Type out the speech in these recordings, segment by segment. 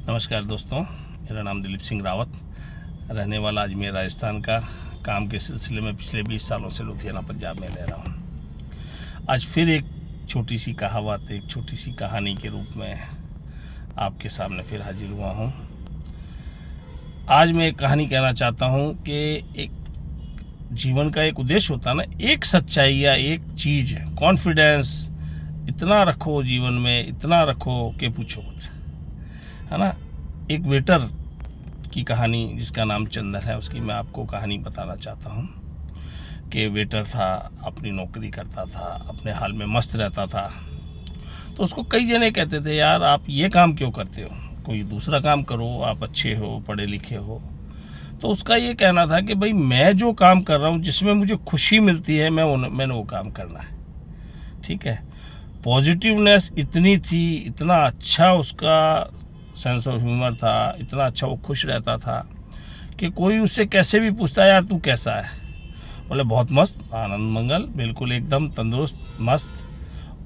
नमस्कार दोस्तों, मेरा नाम दिलीप सिंह रावत, रहने वाला अजमेर राजस्थान का। काम के सिलसिले में पिछले 20 सालों से लुधियाना पंजाब में रह रहा हूँ। आज फिर एक छोटी सी कहावत, एक छोटी सी कहानी के रूप में आपके सामने फिर हाजिर हुआ हूँ। आज मैं एक कहानी कहना चाहता हूँ कि एक जीवन का एक उद्देश्य होता है ना, एक सच्चाई या एक चीज़, कॉन्फिडेंस इतना रखो जीवन में, इतना रखो कि पूछो मत, है ना। एक वेटर की कहानी जिसका नाम चंदन है, उसकी मैं आपको कहानी बताना चाहता हूँ कि वेटर था, अपनी नौकरी करता था, अपने हाल में मस्त रहता था। तो उसको कई जने कहते थे, यार आप ये काम क्यों करते हो, कोई दूसरा काम करो, आप अच्छे हो, पढ़े लिखे हो। तो उसका ये कहना था कि भाई मैं जो काम कर रहा हूँ, जिसमें मुझे खुशी मिलती है, मैंने वो काम करना है। ठीक है, पॉजिटिवनेस इतनी थी, इतना अच्छा उसका सेंस ऑफ ह्यूमर था, इतना अच्छा वो खुश रहता था कि कोई उससे कैसे भी पूछता, यार तू कैसा है, बोले बहुत मस्त, आनंद मंगल, बिल्कुल एकदम तंदुरुस्त, मस्त।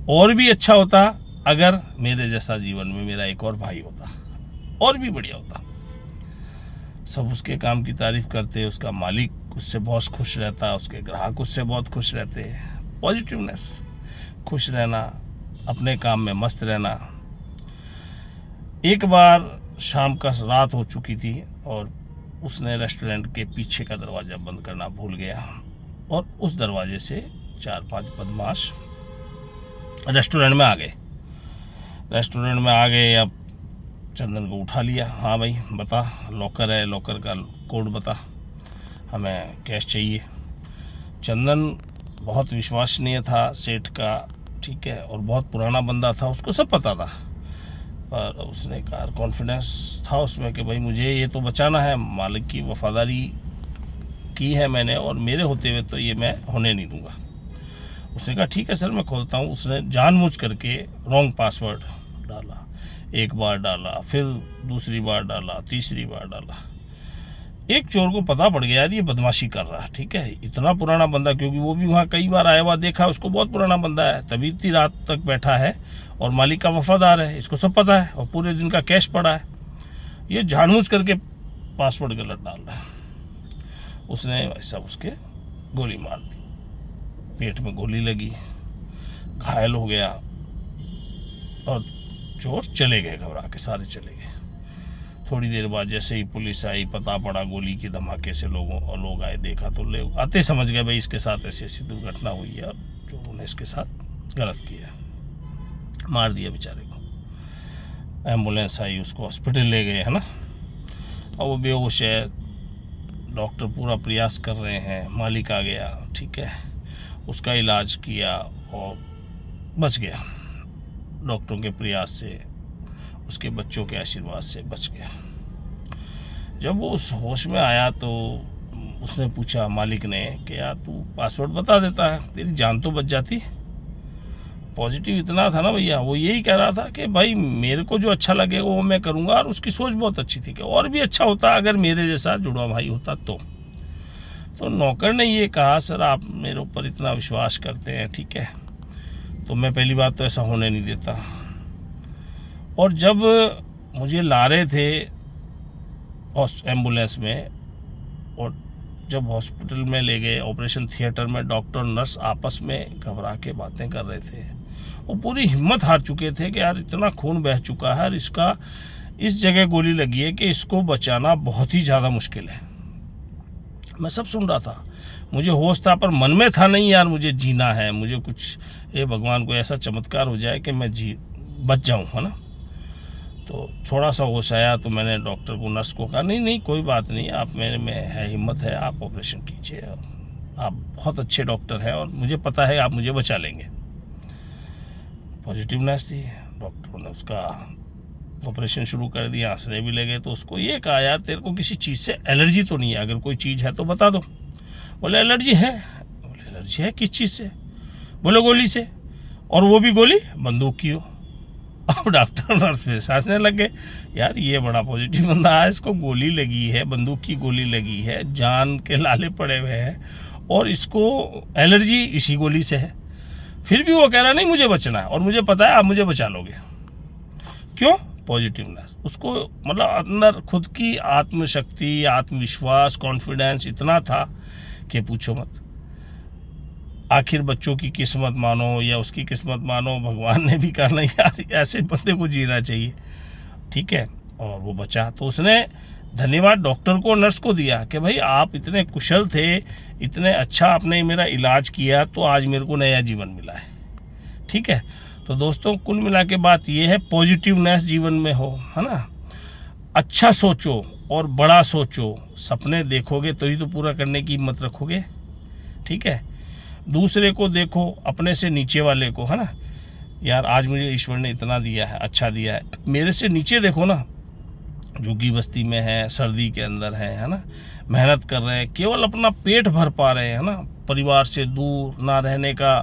और भी अच्छा होता अगर मेरे जैसा जीवन में मेरा एक और भाई होता, और भी बढ़िया होता। सब उसके काम की तारीफ करते, उसका मालिक उससे बहुत खुश रहता, उसके ग्राहक उससे बहुत खुश रहते। पॉजिटिवनेस, खुश रहना, अपने काम में मस्त रहना। एक बार शाम का रात हो चुकी थी और उसने रेस्टोरेंट के पीछे का दरवाज़ा बंद करना भूल गया और उस दरवाजे से 4-5 बदमाश रेस्टोरेंट में आ गए। अब चंदन को उठा लिया, हाँ भाई बता, लॉकर है, लॉकर का कोड बता, हमें कैश चाहिए। चंदन बहुत विश्वसनीय था सेठ का, ठीक है, और बहुत पुराना बंदा था, उसको सब पता था। पर उसने कहा, कॉन्फिडेंस था उसमें कि भाई मुझे ये तो बचाना है, मालिक की वफादारी की है मैंने, और मेरे होते हुए तो ये मैं होने नहीं दूंगा। उसने कहा ठीक है सर, मैं खोलता हूँ। उसने जानबूझ करके रॉन्ग पासवर्ड डाला, एक बार डाला, फिर दूसरी बार डाला, तीसरी बार डाला। एक चोर को पता पड़ गया यार ये बदमाशी कर रहा है, ठीक है, इतना पुराना बंदा, क्योंकि वो भी वहाँ कई बार आया हुआ देखा, उसको बहुत पुराना बंदा है, तभी इतनी रात तक बैठा है और मालिक का वफादार है, इसको सब पता है, और पूरे दिन का कैश पड़ा है। ये जानबूझ करके पासवर्ड गलत डाल रहा है। उसने ऐसा उसके गोली मार दी, पेट में गोली लगी, घायल हो गया और चोर चले गए, घबरा के सारे चले गए। थोड़ी देर बाद जैसे ही पुलिस आई, पता पड़ा गोली के धमाके से लोग आए, देखा तो लोग आते समझ गए भाई इसके साथ ऐसी ऐसी दुर्घटना हुई है और चोरों ने इसके साथ गलत किया, मार दिया बेचारे को। एम्बुलेंस आई, उसको हॉस्पिटल ले गए, है ना, और वो बेहोश है। डॉक्टर पूरा प्रयास कर रहे हैं, मालिक आ गया, ठीक है, उसका इलाज किया और बच गया। डॉक्टरों के प्रयास से, उसके बच्चों के आशीर्वाद से बच गया। जब वो उस होश में आया तो उसने पूछा मालिक ने कि यार तू पासवर्ड बता देता है, तेरी जान तो बच जाती। पॉजिटिव इतना था ना भैया, वो यही कह रहा था कि भाई मेरे को जो अच्छा लगेगा वो मैं करूँगा, और उसकी सोच बहुत अच्छी थी कि और भी अच्छा होता अगर मेरे जैसा जुड़वा भाई होता तो नौकर ने ये कहा, सर आप मेरे ऊपर इतना विश्वास करते हैं, ठीक है, तो मैं पहली बात तो ऐसा होने नहीं देता। और जब मुझे ला रहे थे एम्बुलेंस में और जब हॉस्पिटल में ले गए, ऑपरेशन थिएटर में डॉक्टर नर्स आपस में घबरा के बातें कर रहे थे, वो पूरी हिम्मत हार चुके थे कि यार इतना खून बह चुका है और इसका इस जगह गोली लगी है कि इसको बचाना बहुत ही ज़्यादा मुश्किल है। मैं सब सुन रहा था, मुझे होश था, पर मन में था नहीं यार मुझे जीना है, मुझे कुछ ये भगवान को ऐसा चमत्कार हो जाए कि मैं बच जाऊँ, है ना। तो थोड़ा सा होश आया तो मैंने डॉक्टर को, नर्स को कहा, नहीं कोई बात नहीं, आप मेरे में है, हिम्मत है, आप ऑपरेशन कीजिए, और आप बहुत अच्छे डॉक्टर हैं और मुझे पता है आप मुझे बचा लेंगे। पॉजिटिवनेस थी, डॉक्टरों ने उसका ऑपरेशन शुरू कर दिया, हंसने भी लगे। तो उसको ये कहा, यार तेरे को किसी चीज़ से एलर्जी तो नहीं है, अगर कोई चीज़ है तो बता दो। बोले एलर्जी है। बोले एलर्जी है किस चीज़ से? बोले गोली से, और वो भी गोली बंदूक की हो। अब डॉक्टर नर्स पे हंसने लग गए, यार ये बड़ा पॉजिटिव बंदा है, इसको गोली लगी है, बंदूक की गोली लगी है, जान के लाले पड़े हुए हैं, और इसको एलर्जी इसी गोली से है, फिर भी वो कह रहा नहीं मुझे बचना है और मुझे पता है आप मुझे बचा लोगे। क्यों? पॉजिटिवनेस, उसको मतलब अंदर खुद की आत्मशक्ति, आत्मविश्वास, कॉन्फिडेंस इतना था कि पूछो मत। आखिर बच्चों की किस्मत मानो या उसकी किस्मत मानो, भगवान ने भी कहा नहीं यार ऐसे बंदे को जीना चाहिए, ठीक है, और वो बचा। तो उसने धन्यवाद डॉक्टर को, नर्स को दिया कि भाई आप इतने कुशल थे, इतने अच्छा आपने मेरा इलाज किया, तो आज मेरे को नया जीवन मिला है, ठीक है। तो दोस्तों कुल मिला के बात ये है, पॉजिटिवनेस जीवन में हो, है ना, अच्छा सोचो और बड़ा सोचो, सपने देखोगे तो ही तो पूरा करने की हिम्मत रखोगे, ठीक है। दूसरे को देखो, अपने से नीचे वाले को, है ना, यार आज मुझे ईश्वर ने इतना दिया है, अच्छा दिया है, मेरे से नीचे देखो ना, झुग्गी बस्ती में है, सर्दी के अंदर है ना, मेहनत कर रहे हैं, केवल अपना पेट भर पा रहे हैं, है ना, परिवार से दूर, ना रहने का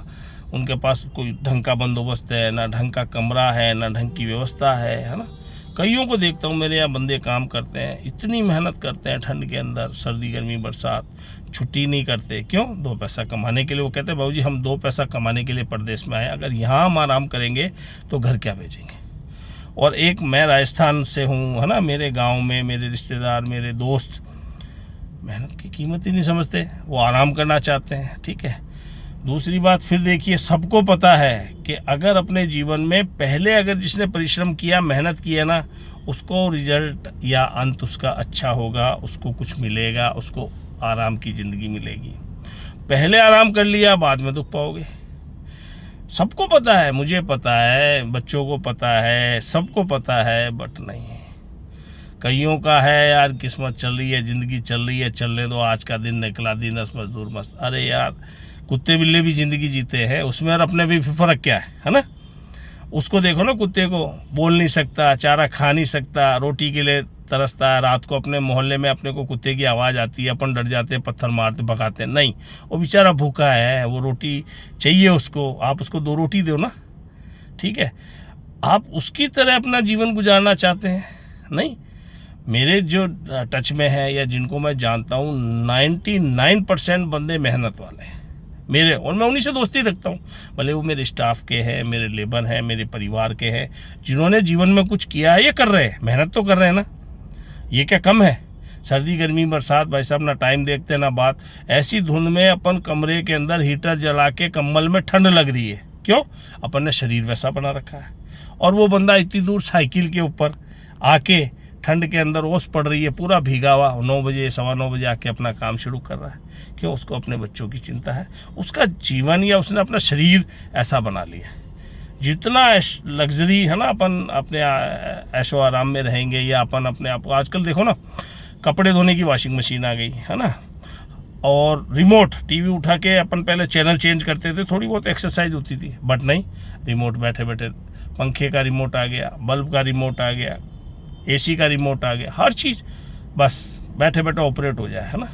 उनके पास कोई ढंग का बंदोबस्त है, ना ढंग का कमरा है, ना ढंग की व्यवस्था है ना। कईयों को देखता हूँ, मेरे यहाँ बंदे काम करते हैं, इतनी मेहनत करते हैं ठंड के अंदर, सर्दी गर्मी बरसात, छुट्टी नहीं करते, क्यों? 2 पैसा कमाने के लिए। वो कहते हैं बाबूजी हम 2 पैसा कमाने के लिए परदेश में आए, अगर यहाँ हम आराम करेंगे तो घर क्या भेजेंगे। और एक मैं राजस्थान से हूँ, है ना, मेरे गांव में मेरे रिश्तेदार, मेरे दोस्त मेहनत की कीमत ही नहीं समझते, वो आराम करना चाहते हैं, ठीक है। दूसरी बात फिर देखिए, सबको पता है कि अगर अपने जीवन में पहले अगर जिसने परिश्रम किया, मेहनत किया ना, उसको रिजल्ट या अंत उसका अच्छा होगा, उसको कुछ मिलेगा, उसको आराम की ज़िंदगी मिलेगी। पहले आराम कर लिया, बाद में दुख पाओगे। सबको पता है, मुझे पता है, बच्चों को पता है, सबको पता है, बट नहीं, कईयों का है यार किस्मत चल रही है, ज़िंदगी चल रही है, चलने दो, आज का दिन निकला, दिन मजदूर मस्त। अरे यार कुत्ते बिल्ले भी ज़िंदगी जीते हैं, उसमें और अपने भी फ़र्क क्या है ना। उसको देखो ना, कुत्ते को बोल नहीं सकता, चारा खा नहीं सकता, रोटी के लिए तरसता है, रात को अपने मोहल्ले में अपने को कुत्ते की आवाज़ आती है, अपन डर जाते हैं, पत्थर मारते भगाते, नहीं, वो बेचारा भूखा है, वो रोटी चाहिए उसको, आप उसको 2 रोटी दो ना, ठीक है। आप उसकी तरह अपना जीवन गुजारना चाहते हैं? नहीं। मेरे जो टच में है या जिनको मैं जानता हूँ, 99% बंदे मेहनत वाले हैं मेरे, और मैं उन्हीं से दोस्ती रखता हूँ, भले वो मेरे स्टाफ के हैं, मेरे लेबर हैं, मेरे परिवार के हैं, जिन्होंने जीवन में कुछ किया है, ये कर रहे हैं, मेहनत तो कर रहे हैं ना, ये क्या कम है? सर्दी गर्मी बरसात भाई साहब ना टाइम देखते ना बात, ऐसी धुंध में अपन कमरे के अंदर हीटर जला के कंबल में ठंड लग रही है, क्यों? अपन ने शरीर वैसा बना रखा है। और वो बंदा इतनी दूर साइकिल के ऊपर आके ठंड के अंदर ओस पड़ रही है, पूरा भीगा हुआ, 9 बजे 9:15 बजे आके अपना काम शुरू कर रहा है, क्यों? उसको अपने बच्चों की चिंता है, उसका जीवन या उसने अपना शरीर ऐसा बना लिया। जितना लग्जरी है ना, अपन अपने ऐशो आराम में रहेंगे, या अपन अपने आप को, आजकल देखो ना, कपड़े धोने की वॉशिंग मशीन आ गई है ना, और रिमोट टीवी उठा के अपन पहले चैनल चेंज करते थे, थोड़ी बहुत एक्सरसाइज होती थी, बट नहीं, रिमोट बैठे बैठे, पंखे का रिमोट आ गया, बल्ब का रिमोट आ गया, एसी का रिमोट आ गया, हर चीज़ बस बैठे बैठे ऑपरेट हो जाए, है ना।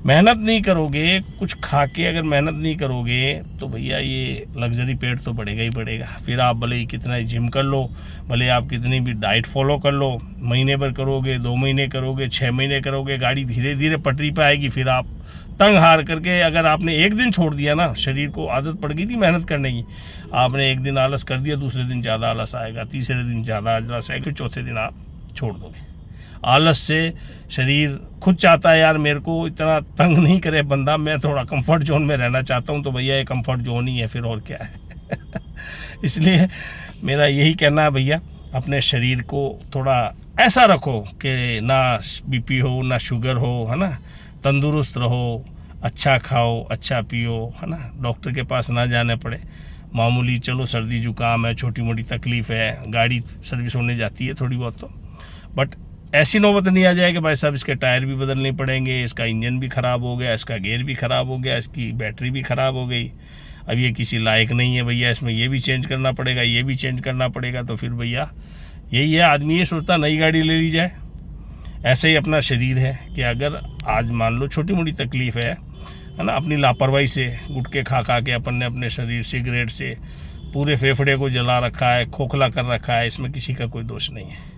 मेहनत नहीं करोगे, कुछ खा के अगर मेहनत नहीं करोगे, तो भैया ये लग्जरी पेट तो बढ़ेगा ही बढ़ेगा। फिर आप भले ही कितना ही जिम कर लो, भले आप कितनी भी डाइट फॉलो कर लो, महीने भर करोगे, 2 महीने करोगे, 6 महीने करोगे, गाड़ी धीरे धीरे पटरी पे आएगी। फिर आप तंग हार करके, अगर आपने एक दिन छोड़ दिया ना, शरीर को आदत पड़ गई थी मेहनत करने की, आपने एक दिन आलस कर दिया, दूसरे दिन ज़्यादा आलस आएगा, तीसरे दिन ज़्यादा आलस आएगा, फिर चौथे दिन आप छोड़ दोगे। आलस से शरीर खुद चाहता है यार मेरे को इतना तंग नहीं करे बंदा, मैं थोड़ा कंफर्ट जोन में रहना चाहता हूँ, तो भैया ये कंफर्ट जोन ही है, फिर और क्या है। इसलिए मेरा यही कहना है भैया, अपने शरीर को थोड़ा ऐसा रखो कि ना बीपी हो, ना शुगर हो, है ना, तंदुरुस्त रहो, अच्छा खाओ, अच्छा पियो, है ना, डॉक्टर के पास ना जाने पड़े। मामूली चलो सर्दी जुकाम है, छोटी मोटी तकलीफ़ है, गाड़ी सर्विस होने जाती है थोड़ी बहुत, तो बट ऐसी नौबत नहीं आ जाए कि भाई साहब इसके टायर भी बदलने पड़ेंगे, इसका इंजन भी ख़राब हो गया, इसका गियर भी ख़राब हो गया, इसकी बैटरी भी ख़राब हो गई, अब ये किसी लायक नहीं है भैया, इसमें ये भी चेंज करना पड़ेगा, ये भी चेंज करना पड़ेगा। तो फिर भैया यही है, आदमी ये सोचता नई गाड़ी ले ली जाए। ऐसे ही अपना शरीर है कि अगर आज मान लो छोटी मोटी तकलीफ़ है ना, अपनी लापरवाही से गुटखे खा खा के अपन ने अपने शरीर सिगरेट से पूरे फेफड़े को जला रखा है, खोखला कर रखा है, इसमें किसी का कोई दोष नहीं है,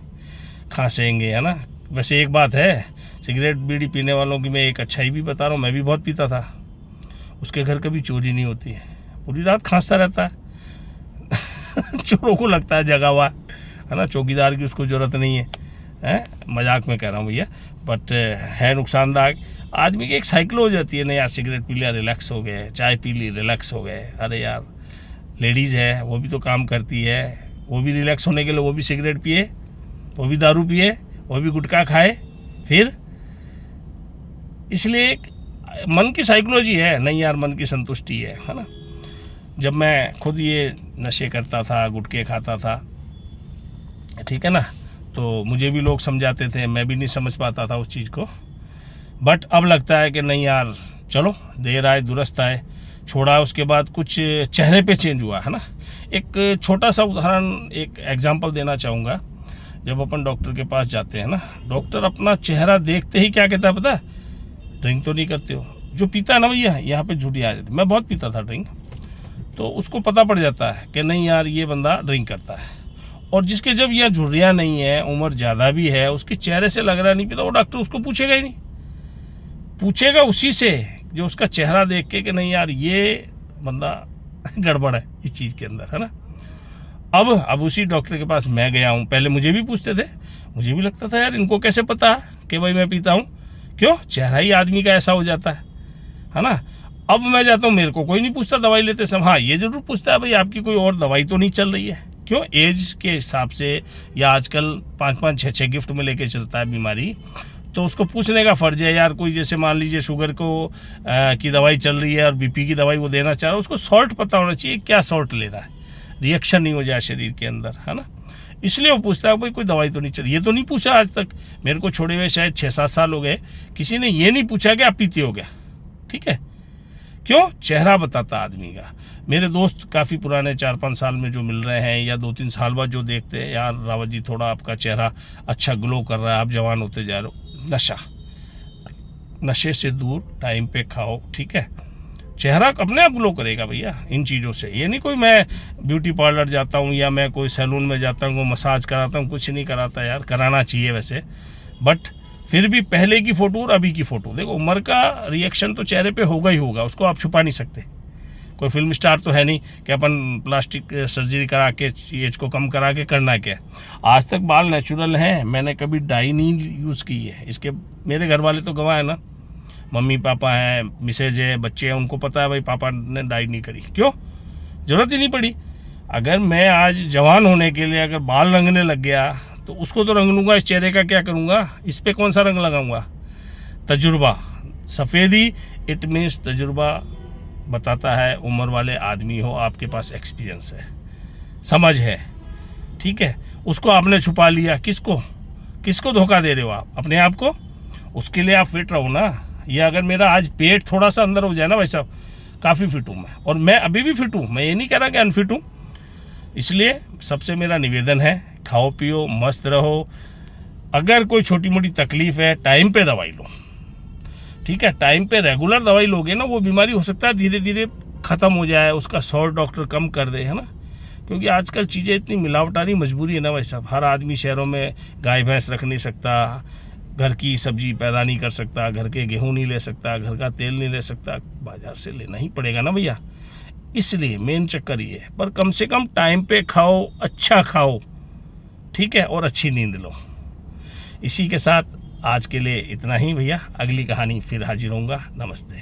खांसेंगे, है ना। वैसे एक बात है, सिगरेट बीड़ी पीने वालों की मैं एक अच्छाई भी बता रहा हूँ, मैं भी बहुत पीता था, उसके घर कभी चोरी नहीं होती है, पूरी रात खांसता रहता है। चोरों को लगता है जगा हुआ, है ना, चौकीदार की उसको ज़रूरत नहीं है, हैं, मजाक में कह रहा हूँ भैया, बट है नुकसानदायक। आदमी की एक साइकिल हो जाती है, नहीं यार सिगरेट पी लिया रिलैक्स हो गए, चाय पी ली रिलैक्स हो गए। अरे यार लेडीज़ है, वो भी तो काम करती है, वो भी रिलैक्स होने के लिए वो भी सिगरेट पिए, वो भी दारू पिए, वो भी गुटखा खाए, फिर इसलिए एक मन की साइकोलॉजी है, नहीं यार मन की संतुष्टि है ना। जब मैं खुद ये नशे करता था, गुटखे खाता था, ठीक है ना, तो मुझे भी लोग समझाते थे, मैं भी नहीं समझ पाता था उस चीज़ को, बट अब लगता है कि नहीं यार चलो देर आए दुरुस्त आए, छोड़ा। उसके बाद कुछ चेहरे पे चेंज हुआ है ना। एक छोटा सा उदाहरण, एक एग्जांपल देना चाहूँगा। जब अपन डॉक्टर के पास जाते हैं ना, डॉक्टर अपना चेहरा देखते ही क्या कहता है पता है, ड्रिंक तो नहीं करते हो। जो पीता है ना भैया, यहाँ पे झूठी आ जाती, मैं बहुत पीता था ड्रिंक, तो उसको पता पड़ जाता है कि नहीं यार ये बंदा ड्रिंक करता है। और जिसके जब यह झुर्रियाँ नहीं है, उम्र ज़्यादा भी है, उसके चेहरे से लग रहा नहीं पीता, वो डॉक्टर उसको पूछेगा ही नहीं, पूछेगा उसी से जो उसका चेहरा देख के कि नहीं यार ये बंदा गड़बड़ है इस चीज़ के अंदर, है ना। अब उसी डॉक्टर के पास मैं गया हूँ। पहले मुझे भी पूछते थे, मुझे भी लगता था यार इनको कैसे पता कि भाई मैं पीता हूँ, क्यों, चेहरा ही आदमी का ऐसा हो जाता है ना। अब मैं जाता हूँ, मेरे को कोई नहीं पूछता दवाई लेते समय। हाँ ये ज़रूर पूछता है भाई आपकी कोई और दवाई तो नहीं चल रही है, क्यों, एज के हिसाब से, या आजकल 5-5, 6-6 गिफ्ट में लेके चलता है बीमारी, तो उसको पूछने का फ़र्ज है यार। कोई जैसे मान लीजिए शुगर को की दवाई चल रही है और बीपी की दवाई वो देना चाह रहा है, उसको सॉल्ट पता होना चाहिए, क्या सॉल्ट ले रहा है, रिएक्शन नहीं हो जाए शरीर के अंदर, है ना। इसलिए वो पूछता है भाई कोई दवाई तो नहीं चल रही। ये तो नहीं पूछा आज तक, मेरे को छोड़े हुए शायद 6-7 साल हो गए, किसी ने ये नहीं पूछा कि आप पीते हो क्या, ठीक है, क्यों, चेहरा बताता आदमी का। मेरे दोस्त काफ़ी पुराने 4-5 साल में जो मिल रहे हैं, या 2-3 साल बाद जो देखते हैं, यार रावत जी थोड़ा आपका चेहरा अच्छा ग्लो कर रहा है, आप जवान होते जा रहे हो। नशे से दूर, टाइम पे खाओ, ठीक है, चेहरा अपने आप ग्लो करेगा भैया इन चीज़ों से। ये नहीं कोई मैं ब्यूटी पार्लर जाता हूँ या मैं कोई सैलून में जाता हूँ मसाज कराता हूँ, कुछ नहीं कराता यार, कराना चाहिए वैसे, बट फिर भी पहले की फ़ोटो और अभी की फ़ोटो देखो, उम्र का रिएक्शन तो चेहरे पे होगा ही होगा, उसको आप छुपा नहीं सकते। कोई फिल्म स्टार तो है नहीं कि अपन प्लास्टिक सर्जरी करा के एज को कम करा के करना क्या। आज तक बाल नेचुरल हैं, मैंने कभी डाई नहीं यूज़ की है। इसके मेरे घर वाले तो गवाह है ना, मम्मी पापा हैं, मिसेज है, बच्चे हैं, उनको पता है भाई पापा ने डाई नहीं करी, क्यों, ज़रूरत ही नहीं पड़ी। अगर मैं आज जवान होने के लिए अगर बाल रंगने लग गया तो उसको तो रंग लूँगा, इस चेहरे का क्या करूँगा, इस पर कौन सा रंग लगाऊँगा। तजुर्बा, सफ़ेदी इट मीन्स तजुर्बा बताता है, उम्र वाले आदमी हो, आपके पास एक्सपीरियंस है, समझ है, ठीक है। उसको आपने छुपा लिया, किसको धोखा दे रहे हो आप, अपने आप को। उसके लिए आप फिट रहो ना। या अगर मेरा आज पेट थोड़ा सा अंदर हो जाए ना भाई साहब, काफ़ी फिट हूँ मैं, और मैं अभी भी फिट हूँ, मैं ये नहीं कह रहा कि अनफिट हूँ। इसलिए सबसे मेरा निवेदन है, खाओ पियो मस्त रहो। अगर कोई छोटी मोटी तकलीफ़ है, टाइम पे दवाई लो, ठीक है, टाइम पे रेगुलर दवाई लोगे ना, वो बीमारी हो सकता है धीरे धीरे ख़त्म हो जाए, उसका सॉल्ट डॉक्टर कम कर दे, है ना। क्योंकि आजकल चीज़ें इतनी मिलावटानी मजबूरी है ना भाई साहब, हर आदमी शहरों में गाय भैंस रख नहीं सकता, घर की सब्जी पैदा नहीं कर सकता, घर के गेहूं नहीं ले सकता, घर का तेल नहीं ले सकता, बाज़ार से लेना ही पड़ेगा ना भैया। इसलिए मेन चक्कर ये है, पर कम से कम टाइम पे खाओ, अच्छा खाओ, ठीक है, और अच्छी नींद लो। इसी के साथ आज के लिए इतना ही भैया, अगली कहानी फिर हाजिर होऊंगा। नमस्ते।